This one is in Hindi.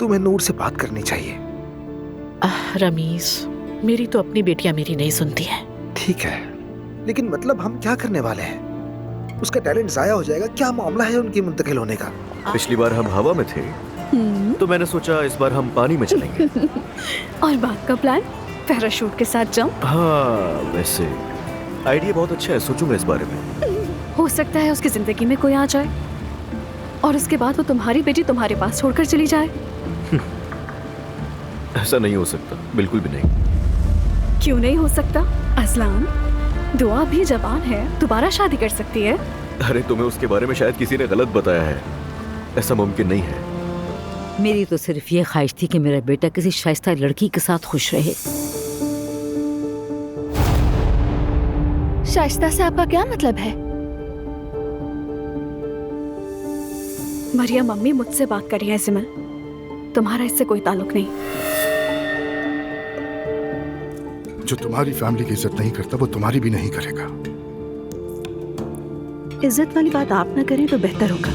तुम्हें नूर से बात करनी चाहिए। रमीज, मेरी तो अपनी बेटियां मेरी नहीं सुनती हैं। ठीक है, लेकिन मतलब हम क्या करने वाले हैं? उसका टैलेंट जाया हो जाएगा। क्या मामला है उनकी मुंतकिल होने का? पिछली बार हम हवा में थे तो मैंने सोचा इस बार हम पानी में चलेंगे। और बात का प्लान पैराशूट के साथ जंप। हाँ, वैसे आइडिया बहुत अच्छा है, सोचूंगा इस बारे में। हो सकता है उसकी जिंदगी में कोई आ जाए और उसके बाद वो तुम्हारी बेटी तुम्हारे पास छोड़कर चली जाए। ऐसा नहीं हो सकता, बिल्कुल भी नहीं। क्यों नहीं हो सकता? असलान, दुआ भी जवान है, दोबारा शादी कर सकती है। अरे तुम्हें उसके बारे में शायद किसी ने गलत बताया है, ऐसा मुमकिन नहीं है। मेरी तो सिर्फ ये ख्वाहिश थी कि मेरा बेटा किसी शाइस्ता लड़की के साथ खुश रहे। शाइस्ता से आपका क्या मतलब है? मरियम मम्मी मुझसे बात कर रही है सिमन, तुम्हारा इससे कोई ताल्लुक नहीं। जो तुम्हारी फैमिली की इज्जत नहीं करता वो तुम्हारी भी नहीं करेगा। इज्जत वाली बात आप ना करें तो बेहतर होगा।